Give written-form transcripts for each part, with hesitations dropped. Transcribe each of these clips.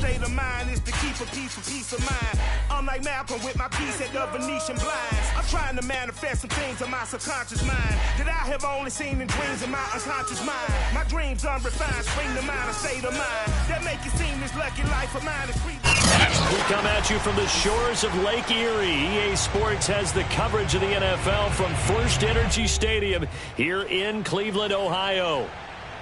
state of mind is to keep a peace of mind. I'm like Malcolm with my piece at the Venetian blinds. I'm trying to manifest some things in my subconscious mind that I have only seen in dreams in my unconscious mind. My dreams unrefined, spring to mind, a state of mind that make it seem this lucky life of mine is free. We come at you from the shores of Lake Erie. EA Sports has the coverage of the NFL from First Energy Stadium here in Cleveland, Ohio.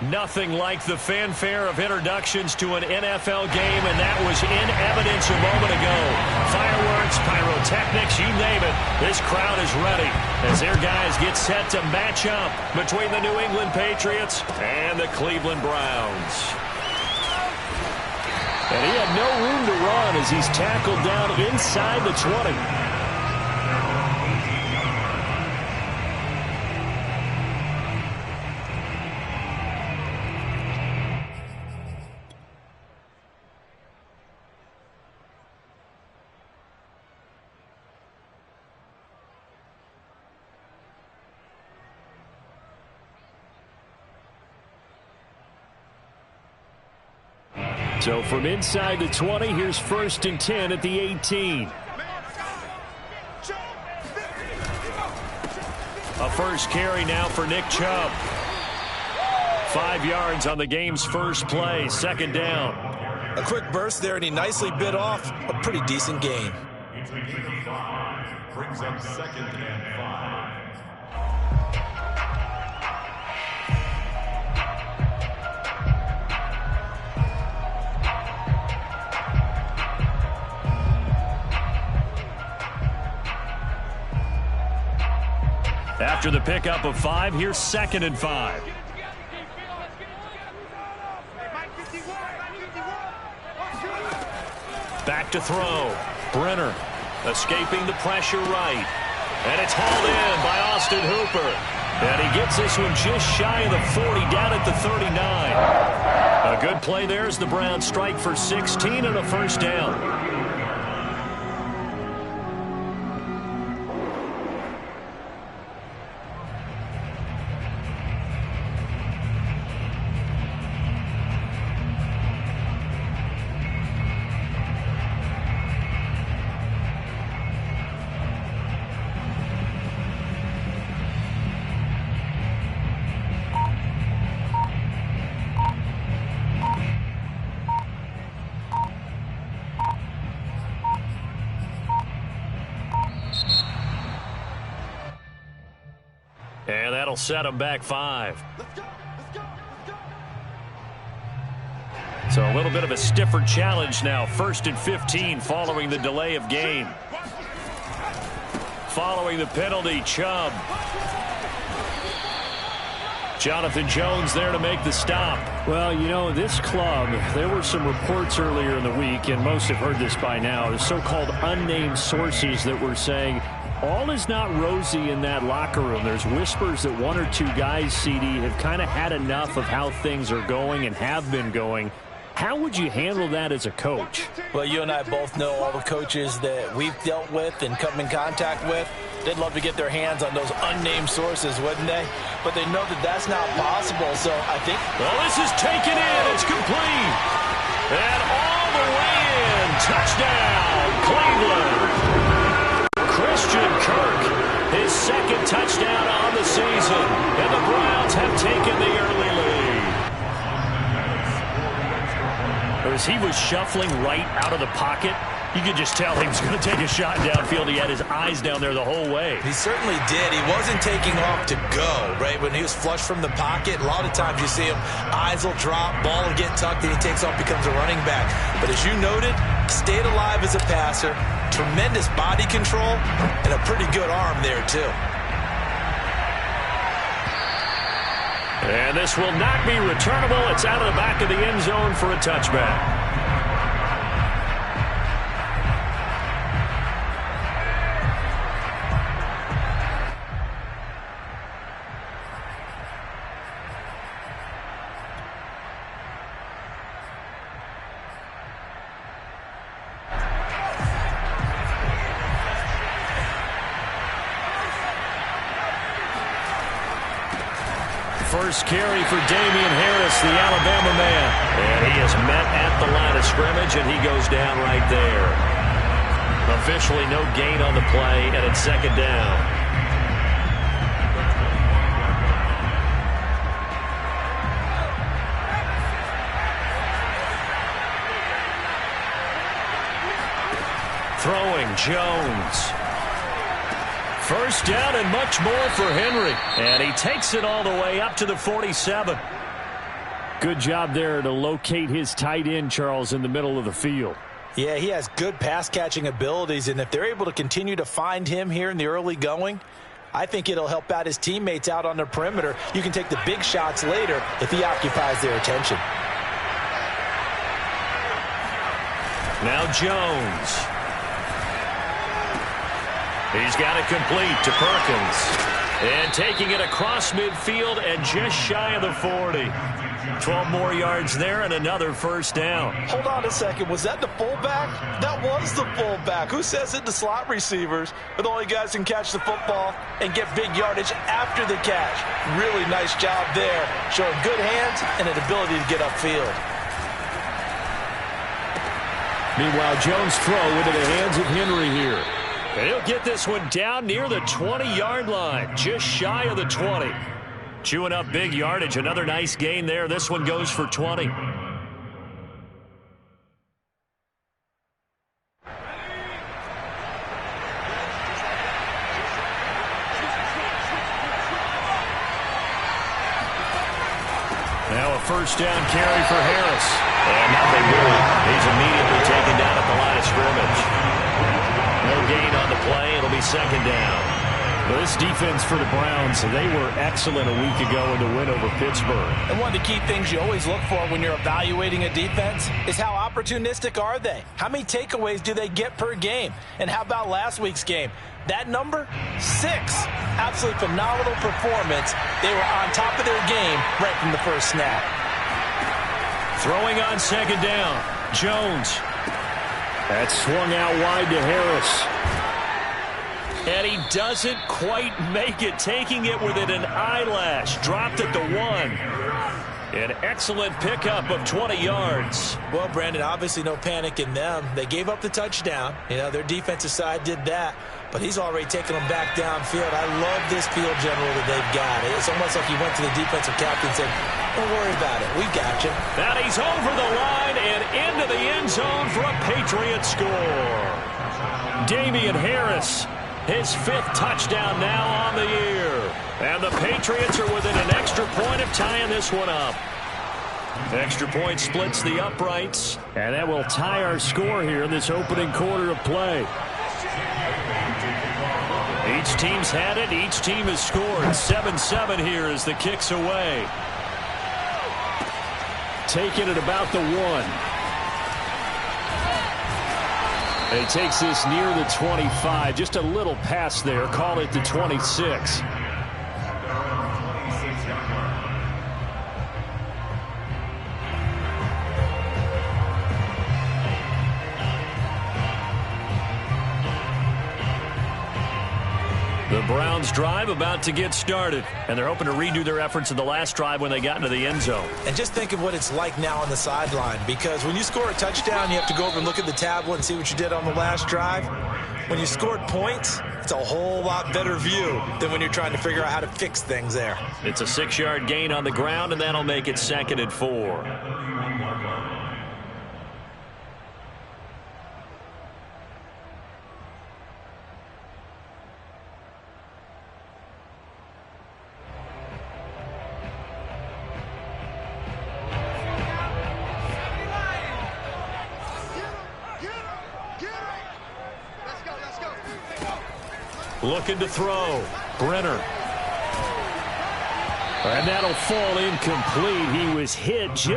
Nothing like the fanfare of introductions to an NFL game, and that was in evidence a moment ago. Fireworks, pyrotechnics, you name it. This crowd is ready as their guys get set to match up between the New England Patriots and the Cleveland Browns. And he had no room to run as he's tackled down inside the 20. So from inside the 20, here's 1st and 10 at the 18. A first carry now for Nick Chubb. 5 yards on the game's first play, 2nd down. A quick burst there, and he nicely bit off a pretty decent gain. Brings up 2nd and 5. After the pickup of 5, here's 2nd and 5. Back to throw. Brenner escaping the pressure right. And it's hauled in by Austin Hooper. And he gets this one just shy of the 40, down at the 39. A good play there as the Browns strike for 16 and a first down. And that'll set them back 5. So a little bit of a stiffer challenge now. 1st and 15 following the delay of game. Following the penalty, Chubb. Jonathan Jones there to make the stop. Well, you know, this club, there were some reports earlier in the week, and most have heard this by now, the so-called unnamed sources that were saying all is not rosy in that locker room. There's whispers that 1 or 2 guys, CD, have kind of had enough of how things are going and have been going. How would you handle that as a coach? Well, you and I both know all the coaches that we've dealt with and come in contact with. They'd love to get their hands on those unnamed sources, wouldn't they? But they know that that's not possible, so I think... Well, this is taken in. It's complete. And all the way in. Touchdown, Cleveland. Christian Kirk, his 2nd touchdown on the season. And the Browns have taken the early lead. As he was shuffling right out of the pocket, you could just tell he was going to take a shot downfield. He had his eyes down there the whole way. He certainly did. He wasn't taking off to go, right? When he was flush from the pocket, a lot of times you see him, eyes will drop, ball will get tucked, and he takes off, becomes a running back. But as you noted, stayed alive as a passer, tremendous body control, and a pretty good arm there, too. And this will not be returnable. It's out of the back of the end zone for a touchback. first carry for Damian Harris, the Alabama man. And he is met at the line of scrimmage, and he goes down right there. Officially no gain on the play, and it's second down. Throwing, Jones. First down and much more for Henry. And he takes it all the way up to the 47. Good job there to locate his tight end, Charles, in the middle of the field. Yeah, he has good pass-catching abilities, and if they're able to continue to find him here in the early going, I think it'll help out his teammates out on the perimeter. You can take the big shots later if he occupies their attention. Now Jones. He's got it complete to Perkins. And taking it across midfield and just shy of the 40. 12 more yards there and another first down. Hold on a second. Was that the fullback? That was the fullback. Who says it? The slot receivers are the only guys who can catch the football and get big yardage after the catch. Really nice job there, showing good hands and an ability to get upfield. Meanwhile, Jones' throw into the hands of Henry here. And he'll get this one down near the 20-yard line, just shy of the 20. Chewing up big yardage. Another nice gain there. This one goes for 20. Now a first down carry for Harris. And nothing doing. He's immediately taken down at the line of scrimmage. No gain on the play. It'll be second down. Well, this defense for the Browns, they were excellent a week ago in the win over Pittsburgh. And one of the key things you always look for when you're evaluating a defense is how opportunistic are they? How many takeaways do they get per game? And how about last week's game? That number? 6. Absolutely phenomenal performance. They were on top of their game right from the first snap. Throwing on second down. Jones. That swung out wide to Harris. And he doesn't quite make it, taking it within an eyelash. Dropped at the 1. An excellent pickup of 20 yards. Well, Brandon, obviously no panic in them. They gave up the touchdown. You know, their defensive side did that. But he's already taken them back downfield. I love this field general that they've got. It's almost like he went to the defensive captain and said, don't worry about it. We got you. Now he's over the line and into the end zone for a Patriot score. Damian Harris, his 5th touchdown now on the year. And the Patriots are within an extra point of tying this one up. Extra point splits the uprights. And that will tie our score here in this opening quarter of play. Each team's had it. Each team has scored. 7-7 here as the kick's away. Taking it about the 1. And he takes this near the 25. Just a little pass there. Call it the 26. The Browns drive about to get started, and they're hoping to redo their efforts in the last drive when they got into the end zone. And just think of what it's like now on the sideline, because when you score a touchdown, you have to go over and look at the tablet and see what you did on the last drive. When you scored points, it's a whole lot better view than when you're trying to figure out how to fix things there. It's a 6-yard gain on the ground, and that'll make it 2nd and 4. Looking to throw. Brenner. And that'll fall incomplete. He was hit.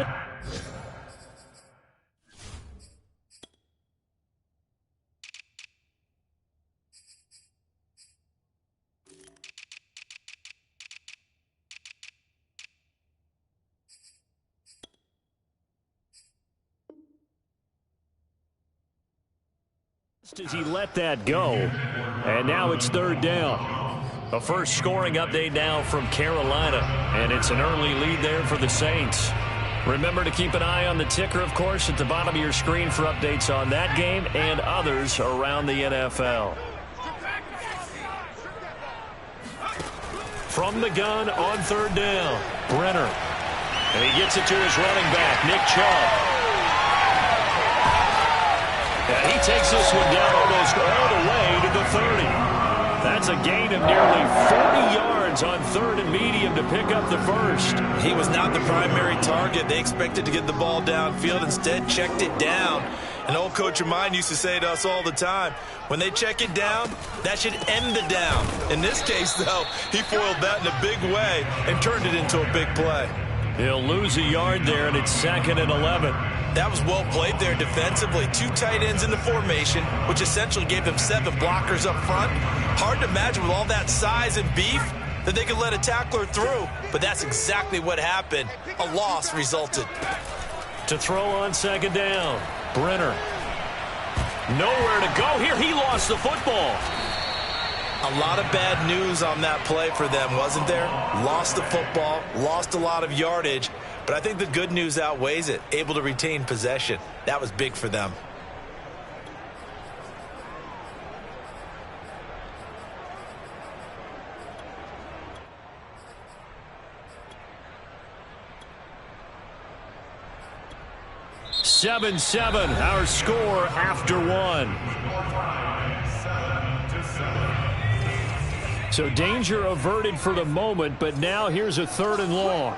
As he let that go, and now it's 3rd down. A first scoring update now from Carolina, and it's an early lead there for the Saints. Remember to keep an eye on the ticker, of course, at the bottom of your screen for updates on that game and others around the NFL. From the gun on third down, Brenner. And he gets it to his running back, Nick Chubb. And he takes this one down almost all the way to the 30. That's a gain of nearly 40 yards on third and medium to pick up the first. He was not the primary target. They expected to get the ball downfield. Instead, checked it down. An old coach of mine used to say to us all the time, when they check it down, that should end the down. In this case, though, he foiled that in a big way and turned it into a big play. He'll lose a yard there, and it's 2nd and 11. That was well played there defensively. 2 tight ends in the formation, which essentially gave them 7 blockers up front. Hard to imagine with all that size and beef that they could let a tackler through. But that's exactly what happened. A loss resulted. To throw on 2nd down, Brenner. Nowhere to go here. He lost the football. A lot of bad news on that play for them, wasn't there? Lost the football, lost a lot of yardage, but I think the good news outweighs it. Able to retain possession. That was big for them. Seven, our score after 1. So danger averted for the moment, but now here's a 3rd and long.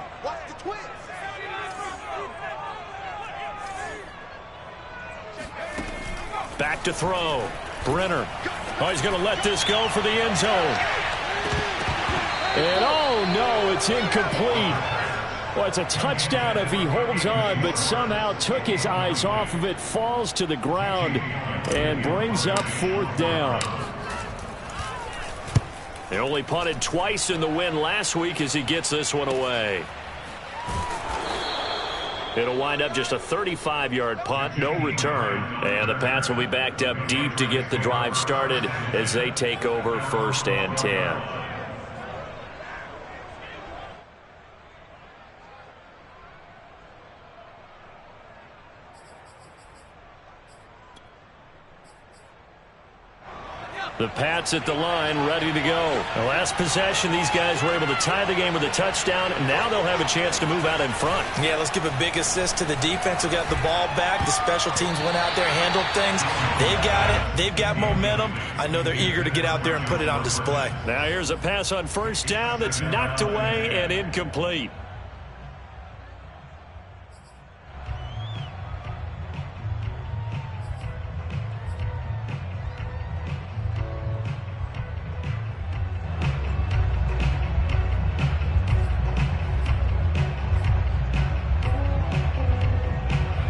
Back to throw. Brenner. Oh, he's going to let this go for the end zone. And oh no, it's incomplete. Well, it's a touchdown if he holds on, but somehow took his eyes off of it, falls to the ground, and brings up 4th down. They only punted twice in the win last week as he gets this one away. It'll wind up just a 35-yard punt, no return. And the Pats will be backed up deep to get the drive started as they take over 1st and 10. The Pats at the line, ready to go. The last possession, these guys were able to tie the game with a touchdown, and now they'll have a chance to move out in front. Yeah, let's give a big assist to the defense who got the ball back. The special teams went out there, handled things. They've got it. They've got momentum. I know they're eager to get out there and put it on display. Now here's a pass on 1st down that's knocked away and incomplete.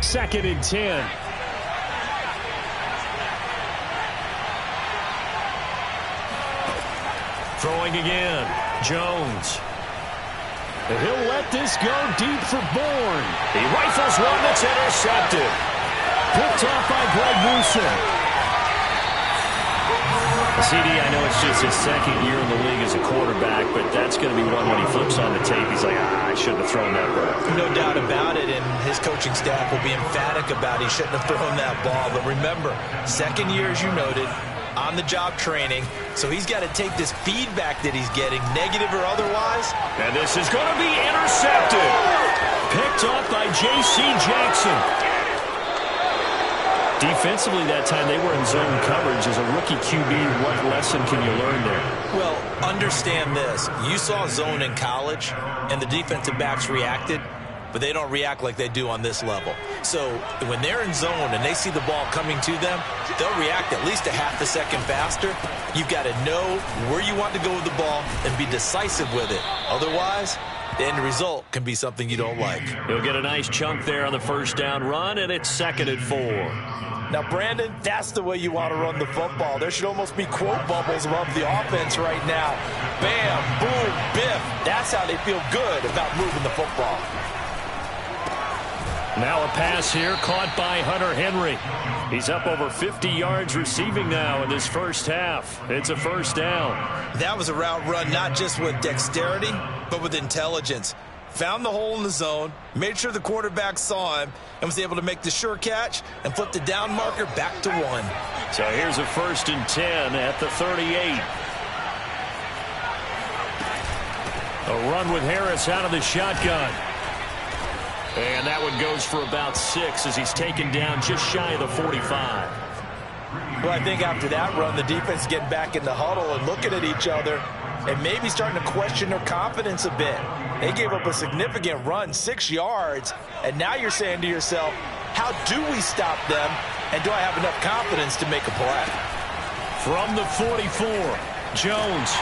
Second and 10. Throwing again. Jones. And he'll let this go deep for Bourne. He rifles one that's intercepted. Picked off by Greg Newsome. CD, I know it's just his 2nd year in the league as a quarterback, but that's going to be one when he flips on the tape. He's like, I shouldn't have thrown that ball. No doubt about it, and his coaching staff will be emphatic about he shouldn't have thrown that ball. But remember, 2nd year, as you noted, on-the-job training, so he's got to take this feedback that he's getting, negative or otherwise. And this is going to be intercepted. Picked off by J.C. Jackson. Defensively that time, they were in zone coverage. As a rookie QB, what lesson can you learn there? Well, understand this. You saw zone in college, and the defensive backs reacted, but they don't react like they do on this level. So when they're in zone and they see the ball coming to them, they'll react at least a half a second faster. You've got to know where you want to go with the ball and be decisive with it. Otherwise, the end result can be something you don't like. He'll get a nice chunk there on the 1st down run, and it's 2nd and 4. Now, Brandon, that's the way you want to run the football. There should almost be quote bubbles above the offense right now. Bam, boom, biff. That's how they feel good about moving the football. Now a pass here caught by Hunter Henry. He's up over 50 yards receiving now in this first half. It's a first down. That was a route run not just with dexterity, but with intelligence. Found the hole in the zone, made sure the quarterback saw him, and was able to make the sure catch and flip the down marker back to 1. So here's a 1st and 10 at the 38. A run with Harris out of the shotgun. And that one goes for about 6 as he's taken down just shy of the 45. Well, I think after that run, the defense is getting back in the huddle and looking at each other and maybe starting to question their confidence a bit. They gave up a significant run, 6 yards, and now you're saying to yourself, how do we stop them, and do I have enough confidence to make a play? From the 44, Jones.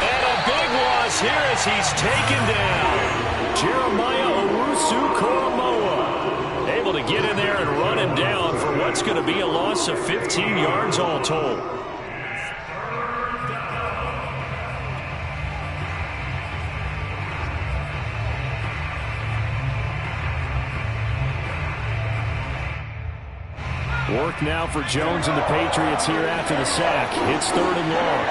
And a big loss here as he's taken down. Jeremiah Owusu-Koramoah able to get in there and run him down for what's going to be a loss of 15 yards all told. Work now for Jones and the Patriots here after the sack. It's 3rd and long.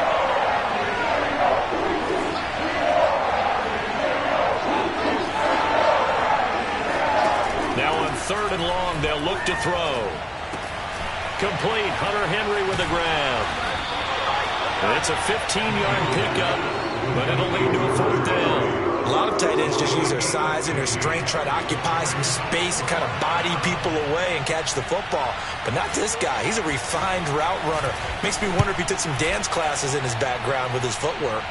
Now on 3rd and long, they'll look to throw. Complete. Hunter Henry with the grab. It's a 15-yard pickup, but it'll lead to a 4th down. A lot of tight ends just use their size and their strength, try to occupy some space and kind of body people away and catch the football. But not this guy. He's a refined route runner. Makes me wonder if he took some dance classes in his background with his footwork.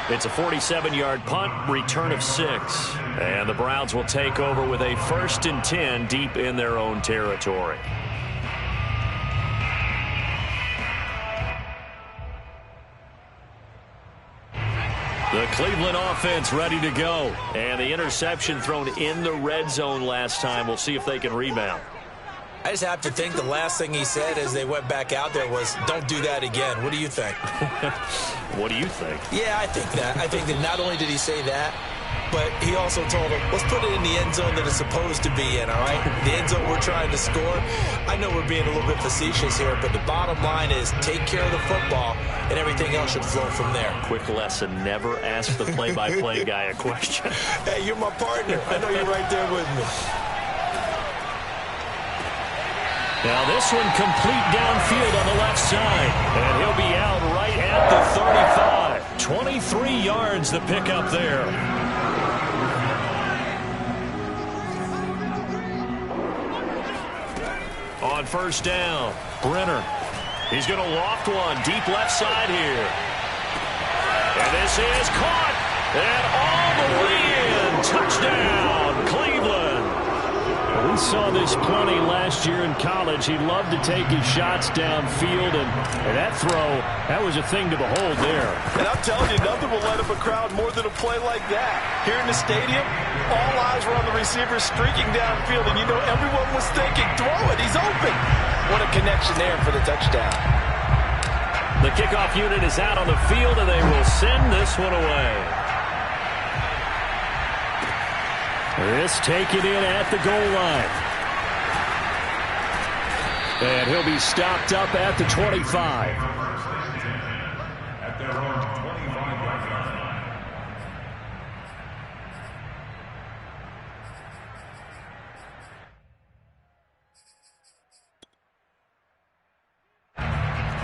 It's a 47-yard punt, return of 6. And the Browns will take over with a 1st and 10 deep in their own territory. The Cleveland offense ready to go. And the interception thrown in the red zone last time. We'll see if they can rebound. I just have to think the last thing he said as they went back out there was, don't do that again. What do you think? What do you think? Yeah, I think that. I think that not only did he say that, but he also told him, let's put it in the end zone that it's supposed to be in, all right? The end zone we're trying to score. I know we're being a little bit facetious here, but the bottom line is take care of the football, and everything else should flow from there. Quick lesson, never ask the play-by-play guy a question. Hey, you're my partner. I know you're right there with me. Now this one complete downfield on the left side. And he'll be out right at the 35. 23 yards the pickup there. On 1st down, Brenner. He's going to loft one deep left side here. And this is caught. And all the way in. Touchdown, Cleveland. We saw this plenty last year in college. He loved to take his shots downfield, and that throw, that was a thing to behold there. And I'm telling you, nothing will light up a crowd more than a play like that. Here in the stadium, all eyes were on the receiver streaking downfield, and you know everyone was thinking, throw it, he's open. What a connection there for the touchdown. The kickoff unit is out on the field, and they will send this one away. This taken in at the goal line. And he'll be stopped up at the 25. At their own 25-yard line.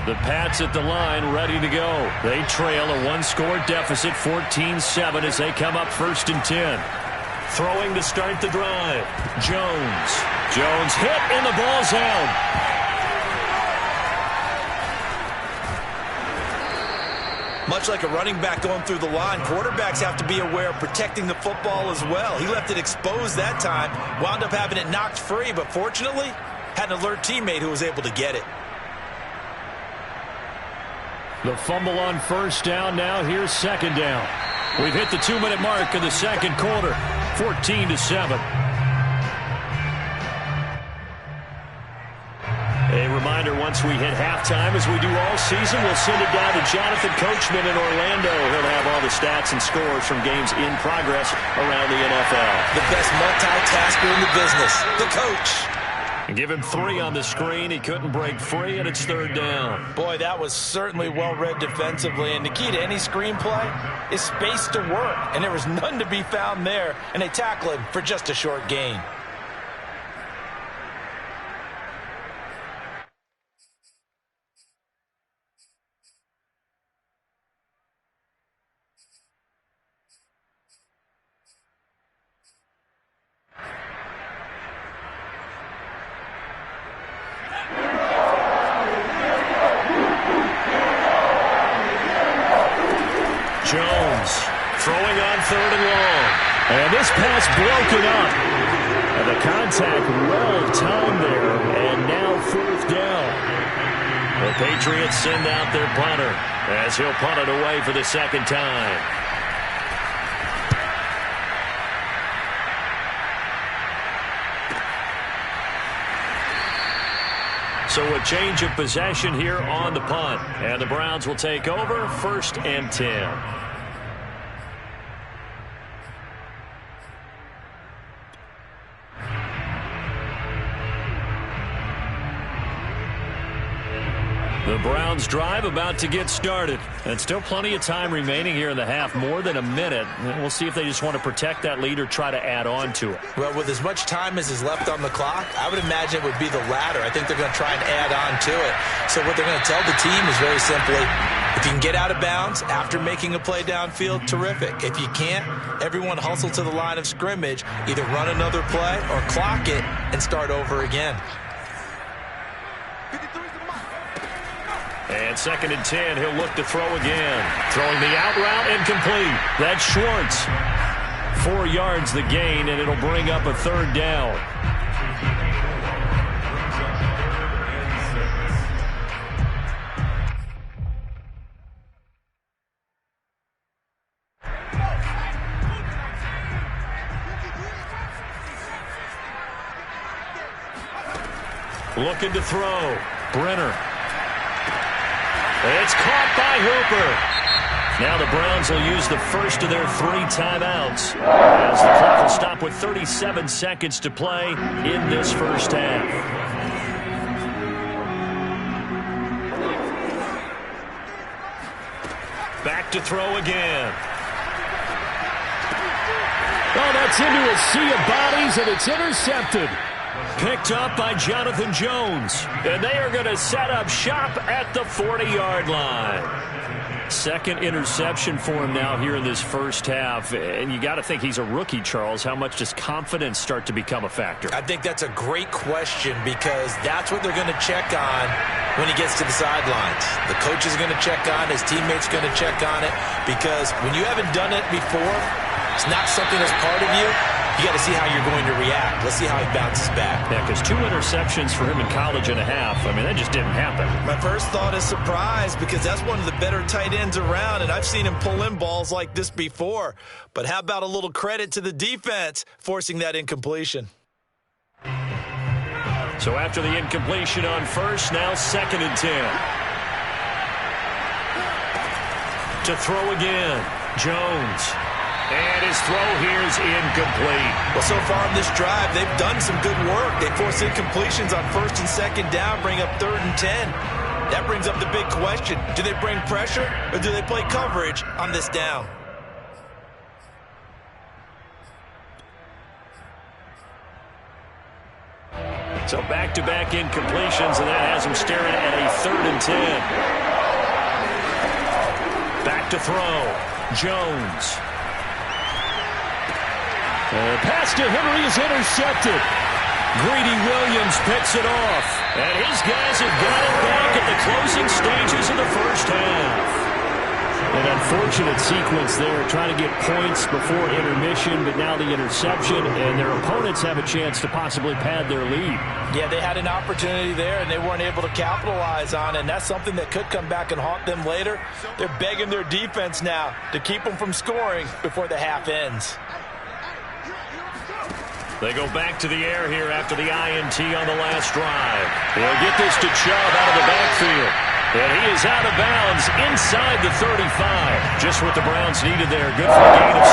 The Pats at the line, ready to go. They trail a one-score deficit, 14-7, as they come up 1st and 10. Throwing to start the drive. Jones. Jones hit, and the ball's held. Much like a running back going through the line, quarterbacks have to be aware of protecting the football as well. He left it exposed that time, wound up having it knocked free, but fortunately, had an alert teammate who was able to get it. The fumble on 1st down. Now here's 2nd down. We've hit the 2-minute mark of the 2nd quarter. 14-7. A reminder, once we hit halftime, as we do all season, we'll send it down to Jonathan Coachman in Orlando. He'll have all the stats and scores from games in progress around the NFL. The best multitasker in the business, the coach. Give him 3 on the screen. He couldn't break free, and it's 3rd down. Boy, that was certainly well-read defensively. And the key to any screenplay is space to work. And there was none to be found there. And they tackle him for just a short gain. Throwing on 3rd and long. And this pass broken up. And the contact well timed there. And now 4th down. The Patriots send out their punter as he'll punt it away for the 2nd time. So a change of possession here on the punt. And the Browns will take over 1st and 10. The Browns drive about to get started. And still plenty of time remaining here in the half, more than a minute. We'll see if they just want to protect that lead or try to add on to it. Well, with as much time as is left on the clock, I would imagine it would be the latter. I think they're going to try and add on to it. So what they're going to tell the team is very simply, if you can get out of bounds after making a play downfield, terrific. If you can't, everyone hustle to the line of scrimmage, either run another play or clock it and start over again. And 2nd and 10, he'll look to throw again. Throwing the out route, incomplete. That's Schwartz. 4 yards the gain, and it'll bring up a 3rd down. Looking to throw. Brenner. It's caught by Hooper. Now the Browns will use the first of their 3 timeouts as the clock will stop with 37 seconds to play in this first half. Back to throw again. Oh, that's into a sea of bodies, and it's intercepted. Picked up by Jonathan Jones. And they are going to set up shop at the 40-yard line. 2nd interception for him now here in this first half. And you got to think he's a rookie, Charles. How much does confidence start to become a factor? I think that's a great question because that's what they're going to check on when he gets to the sidelines. The coach is going to check on, his teammates going to check on it, because when you haven't done it before, it's not something that's part of you. You got to see how you're going to react. Let's see how he bounces back. Yeah, because 2 interceptions for him in college and a half. I mean, that just didn't happen. My first thought is surprise because that's one of the better tight ends around, and I've seen him pull in balls like this before. But how about a little credit to the defense forcing that incompletion? So after the incompletion on first, now 2nd and 10. To throw again, Jones. And his throw here is incomplete. Well, so far in this drive, they've done some good work. They force incompletions on 1st and 2nd down, bring up 3rd and 10. That brings up the big question. Do they bring pressure or do they play coverage on this down? So back-to-back incompletions, and that has him staring at a 3rd and 10. Back to throw. Jones. Pass to Henry is intercepted. Greedy Williams picks it off. And his guys have got it back at the closing stages of the first half. An unfortunate sequence there, trying to get points before intermission, but now the interception, and their opponents have a chance to possibly pad their lead. Yeah, they had an opportunity there, and they weren't able to capitalize on it, and that's something that could come back and haunt them later. They're begging their defense now to keep them from scoring before the half ends. They go back to the air here after the INT on the last drive. They'll get this to Chubb out of the backfield. And he is out of bounds inside the 35. Just what the Browns needed there. Good for a gain of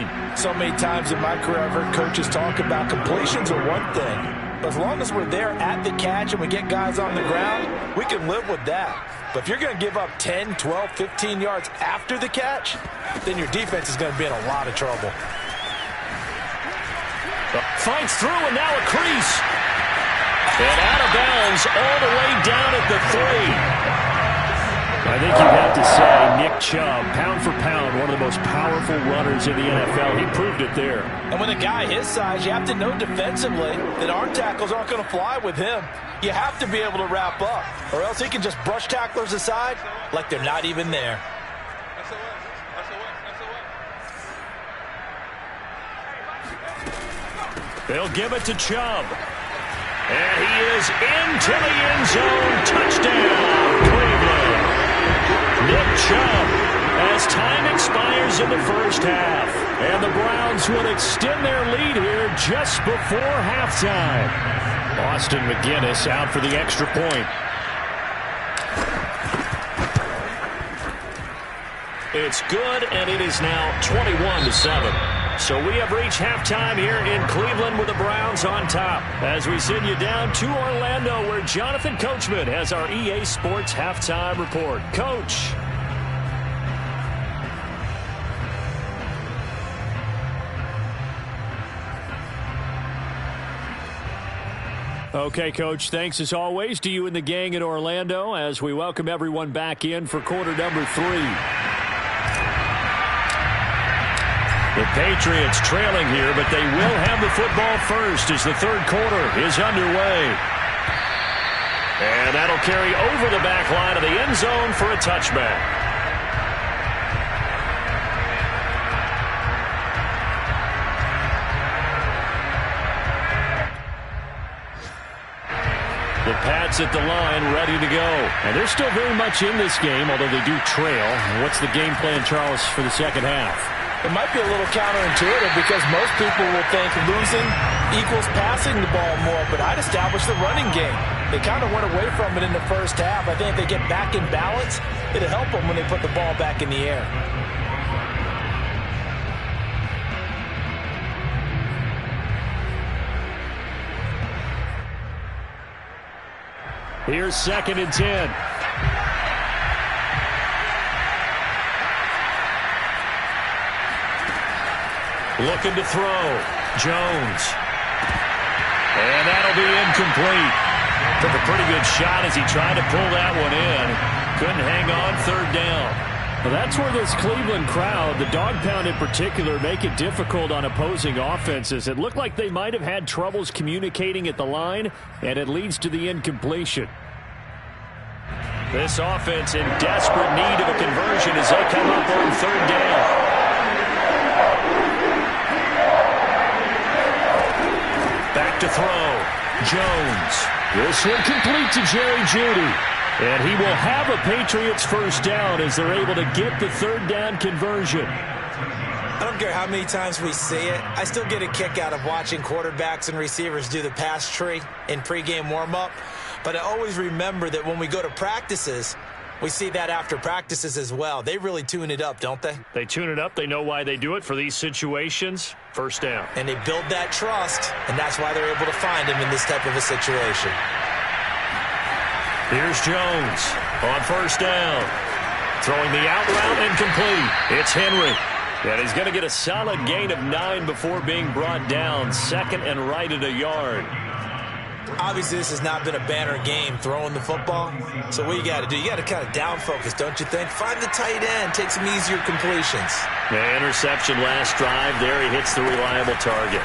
17. So many times in my career, I've heard coaches talk about completions are one thing. But as long as we're there at the catch and we get guys on the ground, we can live with that. But if you're going to give up 10, 12, 15 yards after the catch, then your defense is going to be in a lot of trouble. Fights through, and now a crease. And out of bounds all the way down at the 3. I think you'd have to say Nick Chubb, pound for pound, one of the most powerful runners in the NFL. He proved it there. And with a guy his size, you have to know defensively that arm tackles aren't going to fly with him. You have to be able to wrap up, or else he can just brush tacklers aside like they're not even there. They'll give it to Chubb. And he is into the end zone. Touchdown, Cleveland. Nick Chubb as time expires in the first half. And the Browns will extend their lead here just before halftime. Austin McGinnis out for the extra point. It's good, and it is now 21-7. So we have reached halftime here in Cleveland with the Browns on top. As we send you down to Orlando, where Jonathan Coachman has our EA Sports halftime report. Coach. Okay, Coach, thanks as always to you and the gang in Orlando as we welcome everyone back in for quarter number 3. The Patriots trailing here, but they will have the football first as the third quarter is underway. And that'll carry over the back line of the end zone for a touchback. The Pats at the line, ready to go. And they're still very much in this game, although they do trail. What's the game plan, Charles, for the second half? It might be a little counterintuitive because most people will think losing equals passing the ball more, but I'd establish the running game. They kind of went away from it in the first half. I think if they get back in balance, it'll help them when they put the ball back in the air. Here's 2nd and 10. Looking to throw. Jones. And that'll be incomplete. Took a pretty good shot as he tried to pull that one in. Couldn't hang on, 3rd down. Well, that's where this Cleveland crowd, the dog pound in particular, make it difficult on opposing offenses. It looked like they might have had troubles communicating at the line, and it leads to the incompletion. This offense in desperate need of a conversion as they come up on 3rd down. Back to throw. Jones. This one complete to Jerry Jeudy. And he will have a Patriots first down as they're able to get the 3rd down conversion. I don't care how many times we see it. I still get a kick out of watching quarterbacks and receivers do the pass tree in pregame warm-up. But I always remember that when we go to practices, we see that after practices as well. They really tune it up, don't they? They tune it up. They know why they do it for these situations. First down. And they build that trust, and that's why they're able to find him in this type of a situation. Here's Jones on 1st down. Throwing the out route incomplete. It's Henry. And he's going to get a solid gain of 9 before being brought down. 2nd and right at a yard. Obviously, this has not been a banner game throwing the football. So what you got to do, you got to kind of down focus, don't you think? Find the tight end, take some easier completions. The interception last drive. There he hits the reliable target.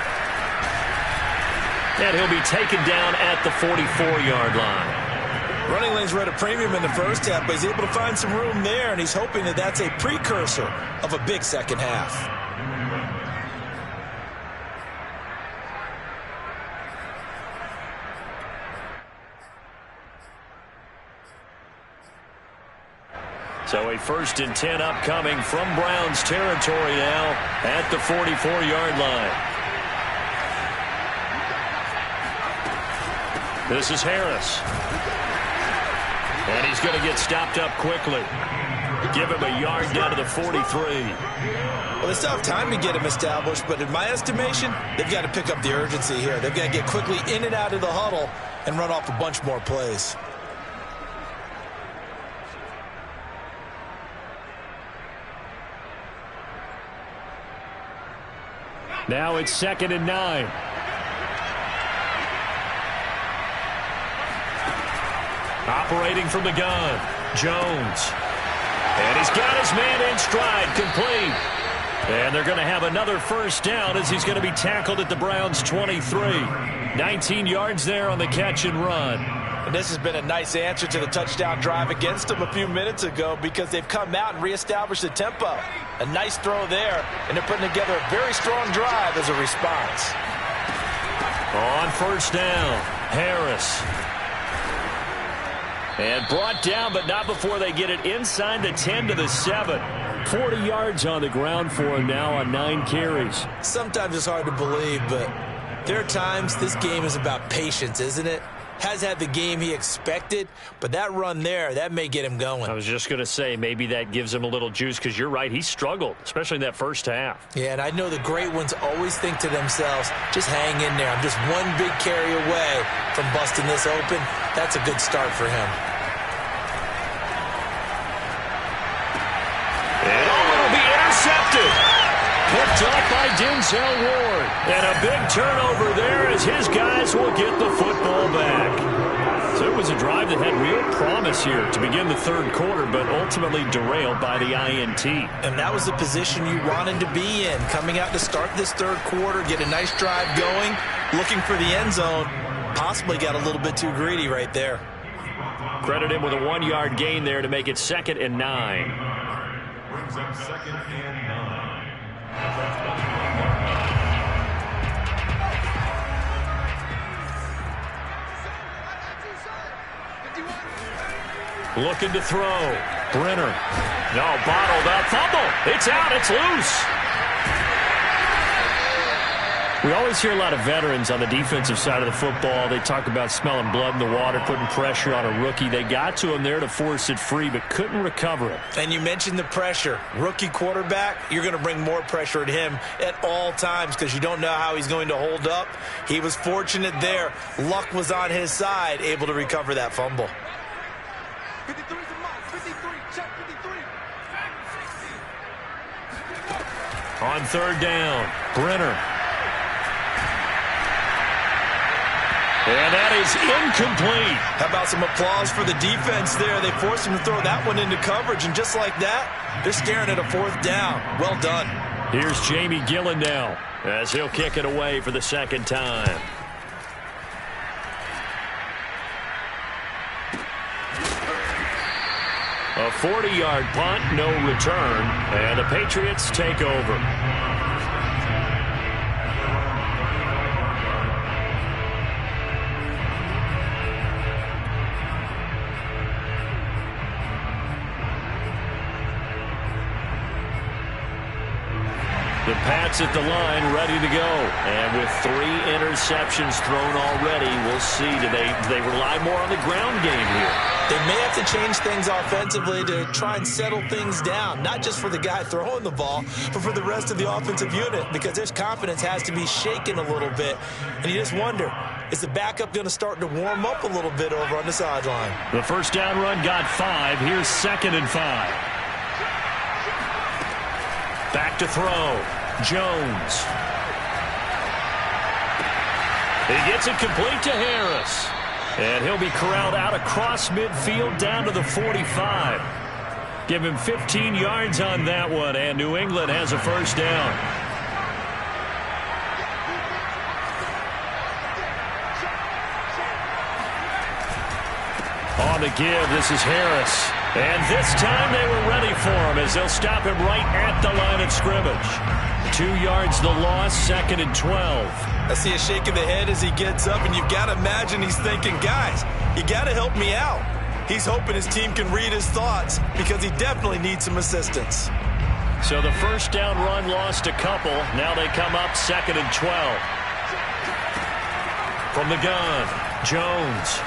And he'll be taken down at the 44-yard line. Running lanes were at a premium in the first half, but he's able to find some room there, and he's hoping that that's a precursor of a big second half. So a 1st and 10 upcoming from Browns territory now at the 44-yard line. This is Harris. And he's going to get stopped up quickly. Give him a yard down to the 43. Well, they still have time to get him established, but in my estimation, they've got to pick up the urgency here. They've got to get quickly in and out of the huddle and run off a bunch more plays. Now it's 2nd and 9. Operating from the gun, Jones. And he's got his man in stride, complete. And they're going to have another first down as he's going to be tackled at the Browns' 23. 19 yards there on the catch and run. And this has been a nice answer to the touchdown drive against them a few minutes ago because they've come out and reestablished the tempo. A nice throw there, and they're putting together a very strong drive as a response. On first down, Harris. And brought down, but not before they get it inside the 10 to the 7. 40 yards on the ground for him now on 9 carries. Sometimes it's hard to believe, but there are times this game is about patience, isn't it? Has had the game he expected, but that run there, that may get him going. I was just going to say, maybe that gives him a little juice because you're right, he struggled, especially in that first half. Yeah, and I know the great ones always think to themselves, just hang in there. I'm just one big carry away from busting this open. That's a good start for him. And it'll be intercepted. Picked up by Denzel Ward. And a big turnover there as his guys will get the football back. So it was a drive that had real promise here to begin the third quarter, but ultimately derailed by the INT. And that was the position you wanted to be in. Coming out to start this third quarter, get a nice drive going, looking for the end zone. Possibly got a little bit too greedy right there. Credit him with a 1-yard gain there to make it 2nd and 9. Brings up 2nd and 9. Looking to throw. Brenner. No, bottled up. Fumble. It's out. It's loose. We always hear a lot of veterans on the defensive side of the football. They talk about smelling blood in the water, putting pressure on a rookie. They got to him there to force it free, but couldn't recover it. And you mentioned the pressure. Rookie quarterback, you're going to bring more pressure at him at all times because you don't know how he's going to hold up. He was fortunate there. Luck was on his side, able to recover that fumble. 53 is a mark. 53. Check 53. On third down, Brenner. And that is incomplete. How about some applause for the defense there? They forced him to throw that one into coverage, and just like that, they're staring at a fourth down. Well done. Here's Jamie Gillen now as he'll kick it away for the second time. A 40-yard punt, no return, and the Patriots take over. The Pats at the line, ready to go. And with 3 interceptions thrown already, we'll see. Do they rely more on the ground game here? They may have to change things offensively to try and settle things down, not just for the guy throwing the ball, but for the rest of the offensive unit, because their confidence has to be shaken a little bit. And you just wonder, is the backup going to start to warm up a little bit over on the sideline? The first down run got 5. Here's 2nd and 5. Back to throw. Jones. He gets it complete to Harris. And he'll be corralled out across midfield down to the 45. Give him 15 yards on that one, and New England has a first down. On the give, this is Harris. And this time they were ready for him as they'll stop him right at the line of scrimmage. 2 yards the loss, 2nd and 12. I see a shake of the head as he gets up, and you've got to imagine he's thinking, guys, you got to help me out. He's hoping his team can read his thoughts because he definitely needs some assistance. So the first down run lost a couple. Now they come up 2nd and 12. From the gun, Jones.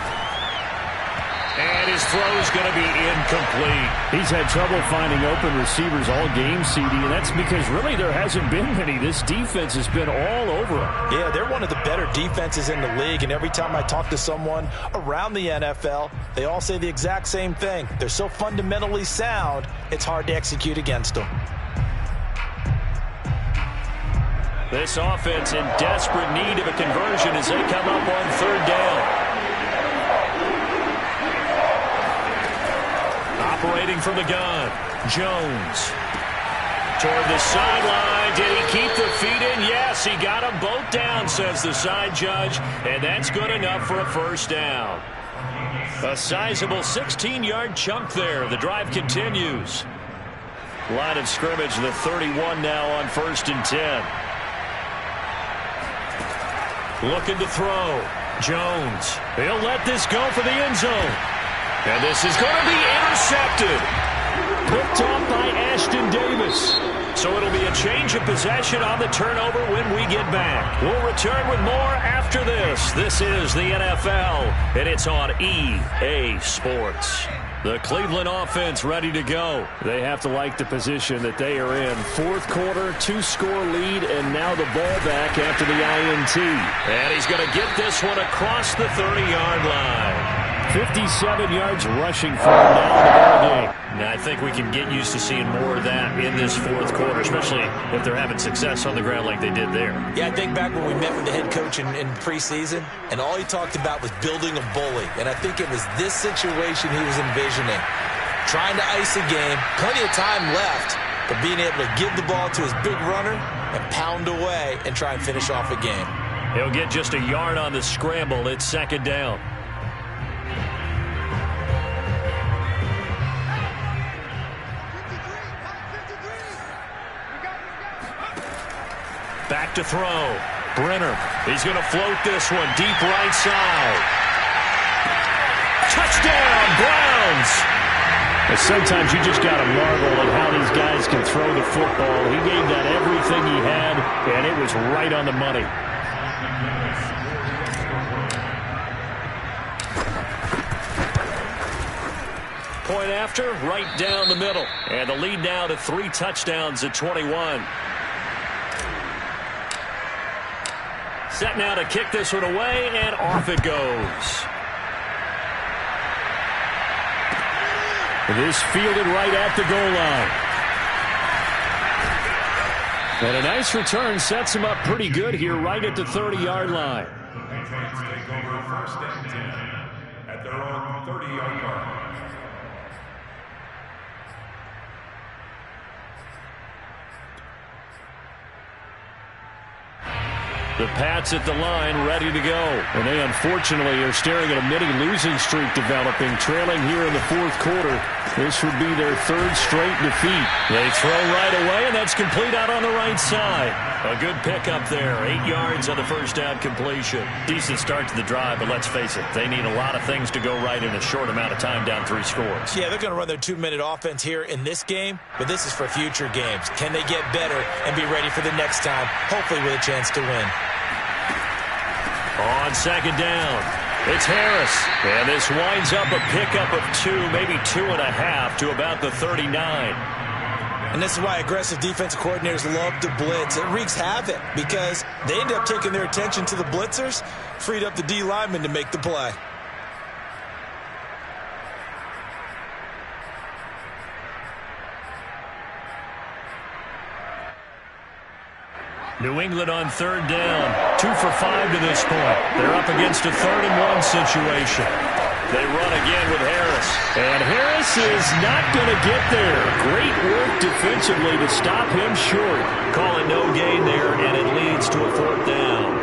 And his throw is going to be incomplete. He's had trouble finding open receivers all game, CD, and that's because really there hasn't been many. This defense has been all over him. Yeah, they're one of the better defenses in the league, and every time I talk to someone around the NFL, they all say the exact same thing. They're so fundamentally sound, it's hard to execute against them. This offense in desperate need of a conversion as they come up on third down. Operating from the gun, Jones. Toward the sideline. Did he keep the feet in? Yes, he got them both down, says the side judge, and that's good enough for a first down. A sizable 16-yard chunk there. The drive continues. Line of scrimmage, the 31 now on 1st and 10. Looking to throw. Jones. He'll let this go for the end zone. And this is going to be intercepted. Picked off by Ashton Davis. So it'll be a change of possession on the turnover when we get back. We'll return with more after this. This is the NFL, and it's on EA Sports. The Cleveland offense ready to go. They have to like the position that they are in. Fourth quarter, 2-score lead, and now the ball back after the INT. And he's going to get this one across the 30-yard line. 57 yards rushing for him now in the ball game. Now, I think we can get used to seeing more of that in this fourth quarter, especially if they're having success on the ground like they did there. Yeah, I think back when we met with the head coach in preseason, and all he talked about was building a bully. And I think it was this situation he was envisioning. Trying to ice a game, plenty of time left, but being able to give the ball to his big runner and pound away and try and finish off a game. He'll get just a yard on the scramble. It's second down. Back to throw. Brenner. He's going to float this one deep right side. Touchdown, Browns! And sometimes you just got to marvel at how these guys can throw the football. He gave that everything he had, and it was right on the money. Point after, right down the middle. And the lead now to 3 touchdowns at 21. Set now to kick this one away, and off it goes. This fielded right at the goal line. And a nice return sets him up pretty good here right at the 30-yard line. Patriots take over 1st and 10 at their own 30-yard line. The Pats at the line, ready to go. And they unfortunately are staring at a mini-losing streak developing, trailing here in the fourth quarter. This would be their 3rd straight defeat. They throw right away, and that's complete out on the right side. A good pickup there. 8 yards on the first down completion. Decent start to the drive, but let's face it, they need a lot of things to go right in a short amount of time down 3 scores. Yeah, they're going to run their 2-minute offense here in this game, but this is for future games. Can they get better and be ready for the next time, hopefully with a chance to win? On second down, it's Harris. And this winds up a pickup of 2, maybe 2.5 to about the 39. And this is why aggressive defensive coordinators love to blitz. It wreaks havoc because they end up taking their attention to the blitzers, freed up the D lineman to make the play. New England on third down. 2 for 5 to this point. They're up against a 3rd and 1 situation. They run again with Harris. And Harris is not going to get there. Great work defensively to stop him short. Call it no gain there, and it leads to a 4th down.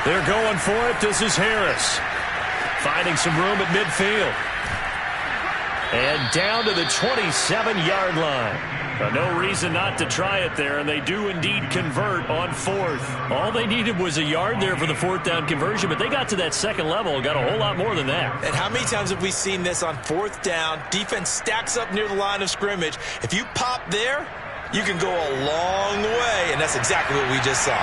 They're going for it. This is Harris. Finding some room at midfield. And down to the 27-yard line. No reason not to try it there, and they do indeed convert on fourth. All they needed was a yard there for the fourth down conversion, but they got to that second level and got a whole lot more than that. And how many times have we seen this on fourth down? Defense stacks up near the line of scrimmage. If you pop there, you can go a long way, and that's exactly what we just saw.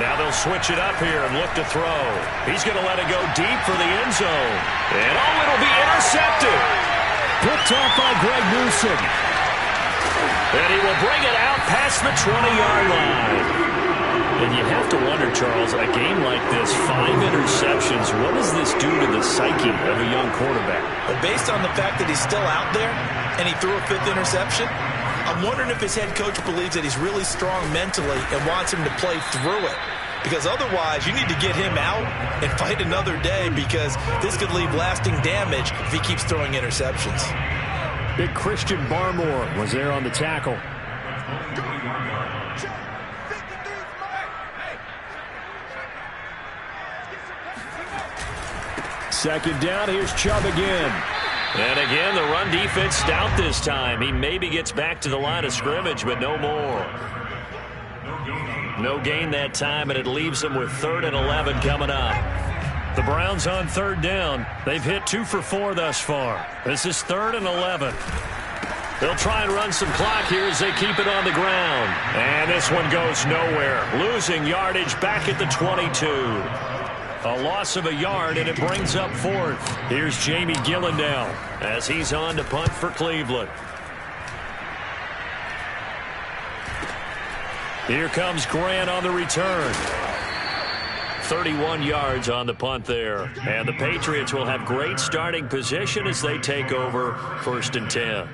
Now they'll switch it up here and look to throw. He's going to let it go deep for the end zone. And it'll be intercepted. Picked off by Greg Newsome. And he will bring it out past the 20-yard line. And you have to wonder, Charles, a game like this, 5 interceptions, what does this do to the psyche of a young quarterback? But based on the fact that he's still out there and he threw a 5th interception, I'm wondering if his head coach believes that he's really strong mentally and wants him to play through it. Because otherwise, you need to get him out and fight another day, because this could leave lasting damage if he keeps throwing interceptions. Big Christian Barmore was there on the tackle. Second down, here's Chubb again. And again, the run defense stout this time. He maybe gets back to the line of scrimmage, but no more. No gain that time, and it leaves them with 3rd and 11 coming up. The Browns on 3rd down. They've hit 2 for 4 thus far. This is 3rd and 11. They'll try and run some clock here as they keep it on the ground. And this one goes nowhere. Losing yardage back at the 22. A loss of a yard, and it brings up 4th. Here's Jamie Gillandale as he's on to punt for Cleveland. Here comes Grant on the return. 31 yards on the punt there. And the Patriots will have great starting position as they take over 1st and 10.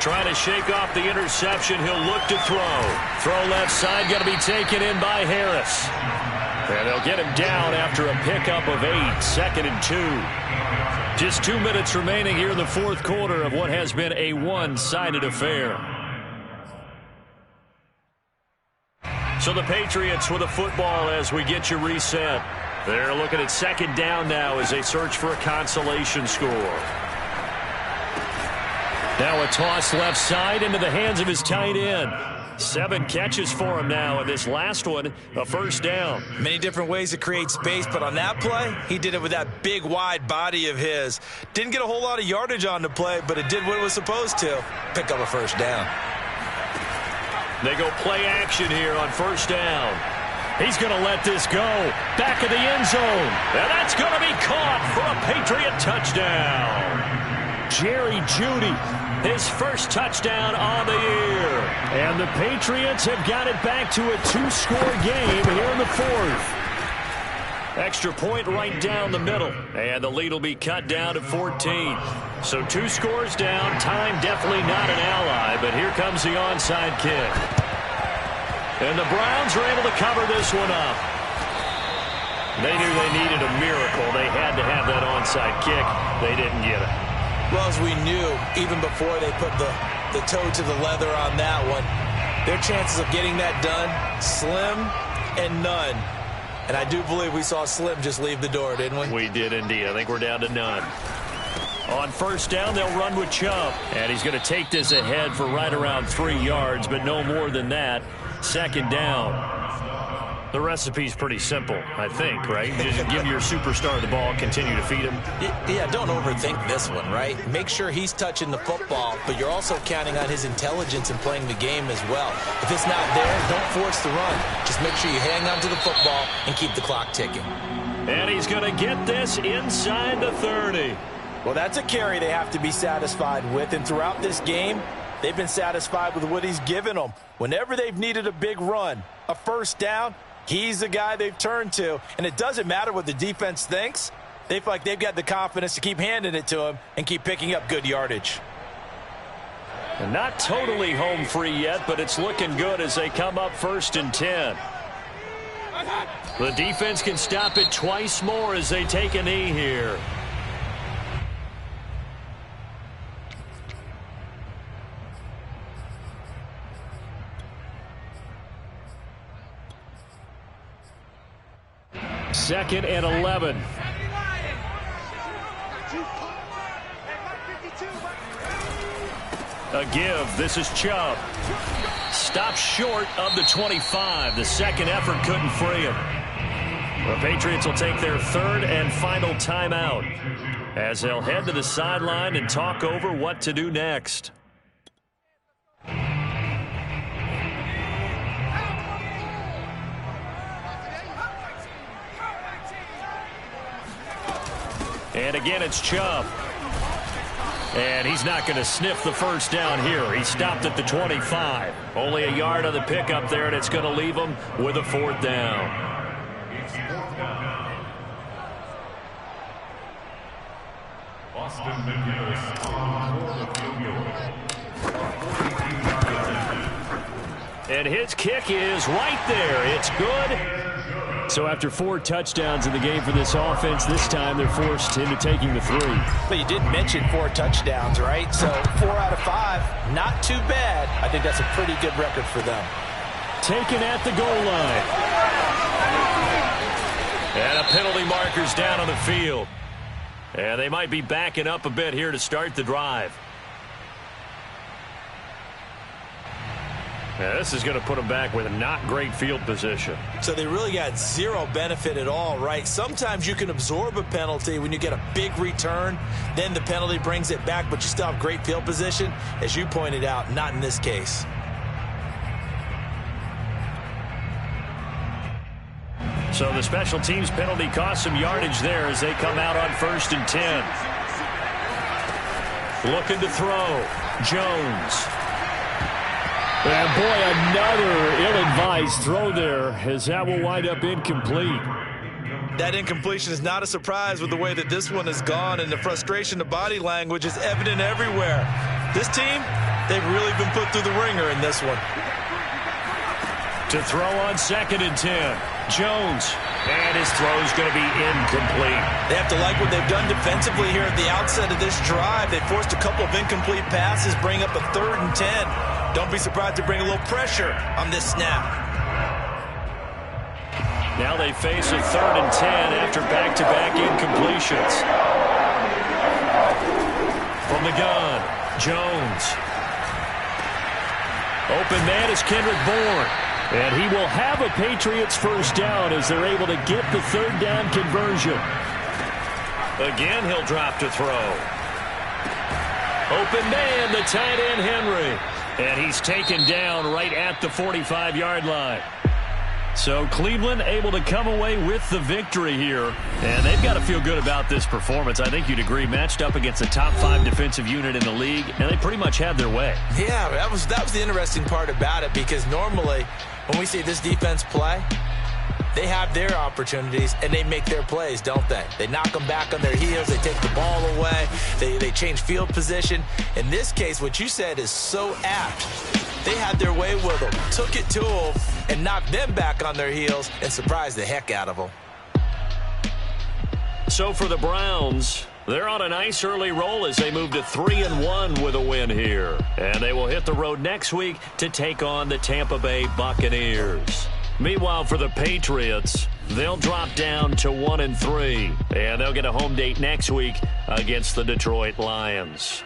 Trying to shake off the interception. He'll look to throw. Throw left side, going to be taken in by Harris. And they'll get him down after a pickup of 8. 2nd and 2. Just 2 minutes remaining here in the 4th quarter of what has been a one-sided affair. So the Patriots with a football as we get you reset. They're looking at 2nd down now as they search for a consolation score. Now a toss left side into the hands of his tight end. 7 catches for him now, and this last one, a 1st down. Many different ways to create space, but on that play, he did it with that big, wide body of his. Didn't get a whole lot of yardage on the play, but it did what it was supposed to. Pick up a 1st down. They go play action here on 1st down. He's going to let this go. Back of the end zone. And that's going to be caught for a Patriot touchdown. Jerry Jeudy, his 1st touchdown on the year. And the Patriots have got it back to a 2-score game here in the 4th. Extra point right down the middle. And the lead will be cut down to 14. So 2 scores down. Time definitely not an ally, but here comes the onside kick. And the Browns are able to cover this one up. They knew they needed a miracle. They had to have that onside kick. They didn't get it. Well, as we knew, even before they put the toe to the leather on that one, their chances of getting that done, slim and none. And I do believe we saw Slim just leave the door, didn't we? We did indeed. I think we're down to none. On 1st down, they'll run with Chubb. And he's going to take this ahead for right around 3 yards, but no more than that. 2nd down. The recipe's pretty simple, I think, right? Just give your superstar the ball, continue to feed him. Yeah, don't overthink this one, right? Make sure he's touching the football, but you're also counting on his intelligence in playing the game as well. If it's not there, don't force the run. Just make sure you hang on to the football and keep the clock ticking. And he's going to get this inside the 30. Well, that's a carry they have to be satisfied with, and throughout this game, they've been satisfied with what he's given them. Whenever they've needed a big run, a 1st down, he's the guy they've turned to, and it doesn't matter what the defense thinks. They feel like they've got the confidence to keep handing it to him and keep picking up good yardage. And not totally home free yet, but it's looking good as they come up 1st and 10. The defense can stop it twice more as they take a knee here. 2nd and 11. A give. This is Chubb. Stopped short of the 25. The second effort couldn't free him. The Patriots will take their 3rd and final timeout as they'll head to the sideline and talk over what to do next. And again, it's Chubb. And he's not going to sniff the first down here. He stopped at the 25. Only a yard on the pickup there, and it's going to leave him with a 4th down. Austin McGinnis on the field goal. And his kick is right there. It's good. So after 4 touchdowns in the game for this offense, this time they're forced into taking the 3. But you did mention 4 touchdowns, right? So 4 out of 5, not too bad. I think that's a pretty good record for them. Taken at the goal line. And a penalty marker's down on the field. And they might be backing up a bit here to start the drive. Yeah, this is going to put them back with a not great field position. So they really got 0 benefit at all, right? Sometimes you can absorb a penalty when you get a big return. Then the penalty brings it back, but you still have great field position. As you pointed out, not in this case. So the special teams penalty cost some yardage there as they come out on 1st and 10. Looking to throw. Jones. And boy, another ill-advised throw there as that will wind up incomplete. That incompletion is not a surprise with the way that this one has gone, and the frustration, the body language is evident everywhere. This team, they've really been put through the ringer in this one. To throw on 2nd and 10. Jones. And his throw is going to be incomplete. They have to like what they've done defensively here at the outset of this drive. They forced a couple of incomplete passes, bring up a 3rd and 10. Don't be surprised to bring a little pressure on this snap. Now they face a 3rd and 10 after back-to-back incompletions. From the gun, Jones. Open man is Kendrick Bourne. And he will have a Patriots 1st down as they're able to get the 3rd down conversion. Again, he'll drop to throw. Open man, the tight end, Henry. And he's taken down right at the 45-yard line. So Cleveland able to come away with the victory here. And they've got to feel good about this performance. I think you'd agree, matched up against the top 5 defensive unit in the league, and they pretty much had their way. Yeah, that was the interesting part about it, because normally when we see this defense play, they have their opportunities and they make their plays, don't they? They knock them back on their heels. They take the ball away. They change field position. In this case, what you said is so apt. They had their way with them, took it to them, and knocked them back on their heels and surprised the heck out of them. So for the Browns, they're on a nice early roll as they move to 3-1 with a win here. And they will hit the road next week to take on the Tampa Bay Buccaneers. Meanwhile, for the Patriots, they'll drop down to 1-3. And they'll get a home date next week against the Detroit Lions.